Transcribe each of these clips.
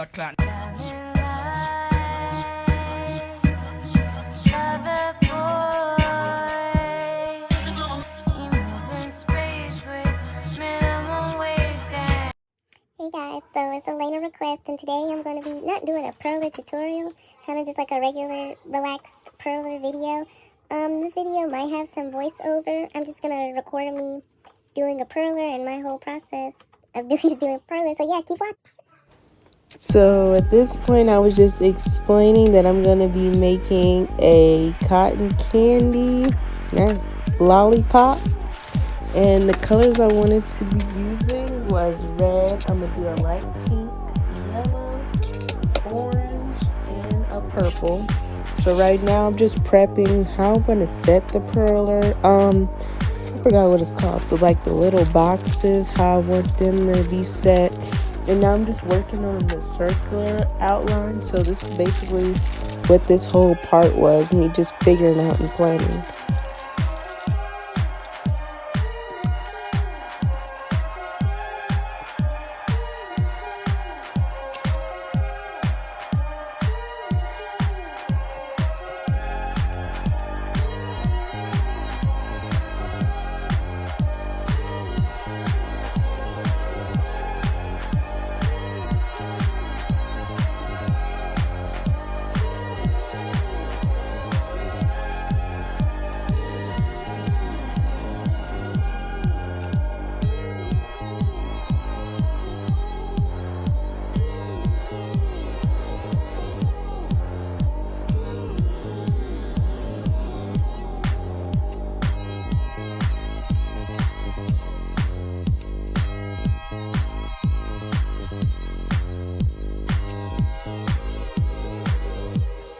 blood clot. Hey guys, so it's a later request, and today I'm going to be not doing a perler tutorial, kind of just like a regular relaxed perler video. This video might have some voiceover. I'm just going to record me doing a perler and my whole process of doing perler, so yeah, keep watching. So at this point I was just explaining that I'm going to be making a cotton candy lollipop, and the colors I wanted to be using was red. I'm going to do a light pink, yellow, orange, and a purple. So right now I'm just prepping how I'm going to set the perler. I forgot what it's called, the little boxes, how I want them to be set. And now I'm just working on the circular outline. So this is basically what this whole part was, me just figuring out and planning.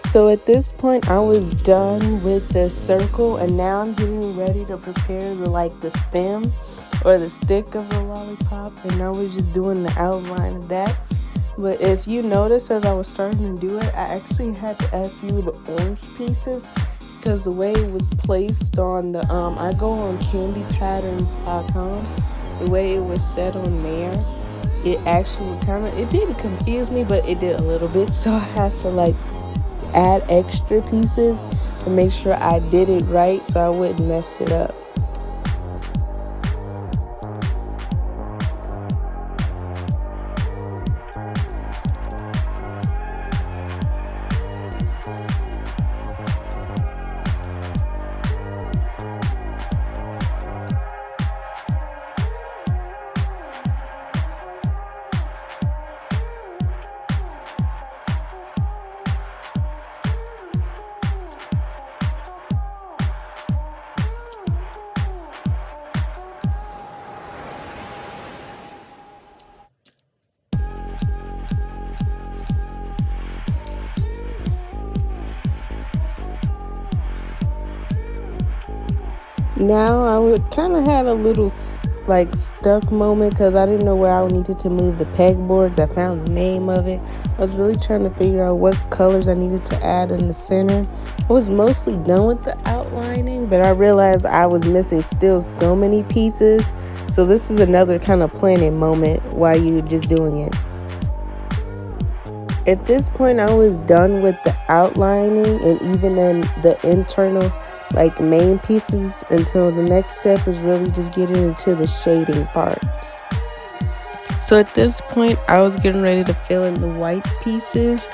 So at this point I was done with the circle, and now I'm getting ready to prepare the stem or the stick of the lollipop, and I was just doing the outline of that. But if you notice, as I was starting to do it, I actually had to add a few of the orange pieces because the way it was placed on the I go on candypatterns.com, the way it was set on there, it actually it didn't confuse me, but it did a little bit, so I had to add extra pieces to make sure I did it right so I wouldn't mess it up. Now I would kind of had a little stuck moment because I didn't know where I needed to move the pegboards. I found the name of it. I was really trying to figure out what colors I needed to add in the center. I was mostly done with the outlining, but I realized I was missing still so many pieces. So this is another kind of planning moment while you're just doing it. At this point I was done with the outlining and even in the internal main pieces, and so the next step is really just getting into the shading parts. So at this point I was getting ready to fill in the white pieces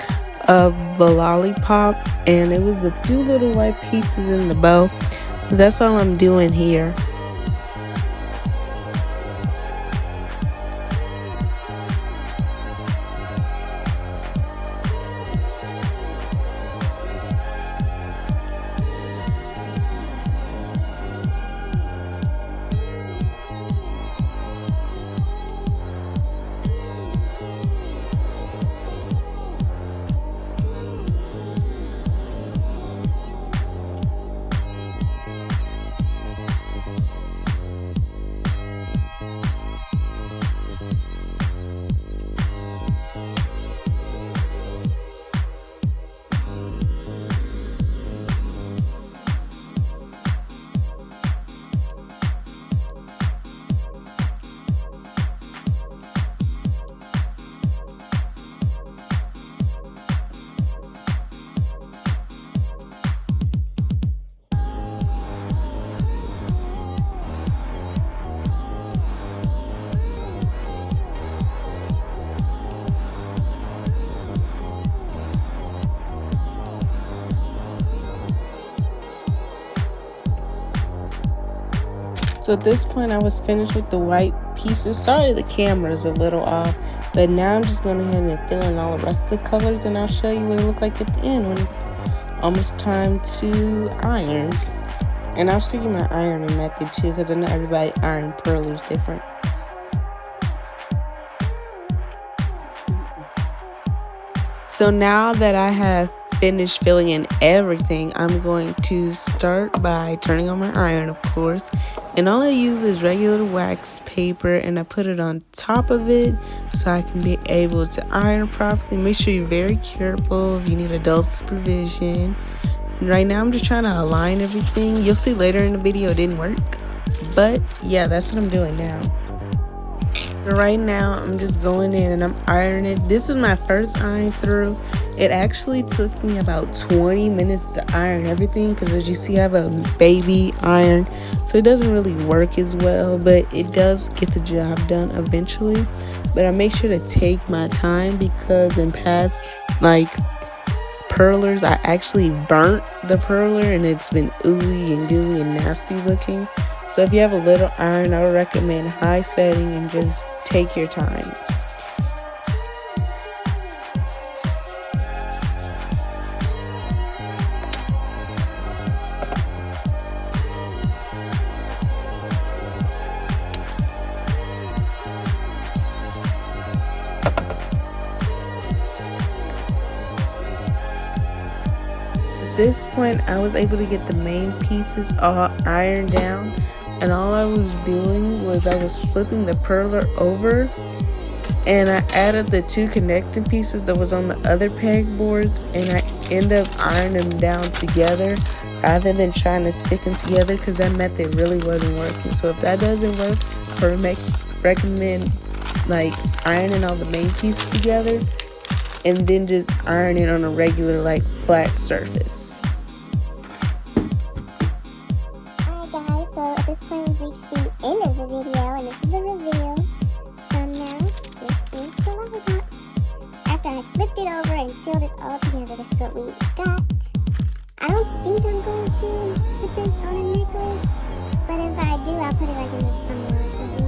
of the lollipop, and it was a few little white pieces in the bow. That's all I'm doing here. So at this point I was finished with the white pieces. Sorry the camera is a little off, but now I'm just going ahead and fill in all the rest of the colors, and I'll show you what it looked like at the end when it's almost time to iron. And I'll show you my ironing method too, because I know everybody iron pearlers different. So now that I have finished filling in everything, I'm going to start by turning on my iron, of course. And all I use is regular wax paper, and I put it on top of it so I can be able to iron properly. Make sure you're very careful if you need adult supervision. And right now I'm just trying to align everything. You'll see later in the video it didn't work, but yeah, that's what I'm doing now. Right now I'm just going in and I'm ironing it. This is my first iron through. It actually took me about 20 minutes to iron everything, because as you see I have a baby iron, so it doesn't really work as well, but it does get the job done eventually. But I make sure to take my time, because in past pearlers I actually burnt the pearler and it's been ooey and gooey and nasty looking. So if you have a little iron, I would recommend high setting and just take your time. At this point, I was able to get the main pieces all ironed down, and all I was doing was I was flipping the pearler over, and I added the two connecting pieces that was on the other pegboards, and I end up ironing them down together rather than trying to stick them together, because that method really wasn't working. So if that doesn't work, I would recommend ironing all the main pieces together and then just ironing on a regular flat surface. Alright guys, so at this point we've reached the end of the video, and this is the reveal. So now, this is the Lollipop. After I flipped it over and sealed it all together, this is what we got. I don't think I'm going to put this on a necklace, but if I do, I'll put it in a funnel or something.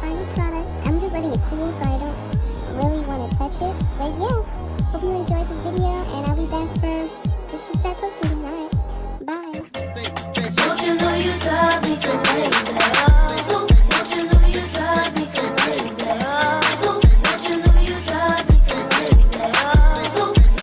Final product. I'm just letting it cool, so I don't really want to touch it. But yeah, hope you enjoyed this video, and I'll be back for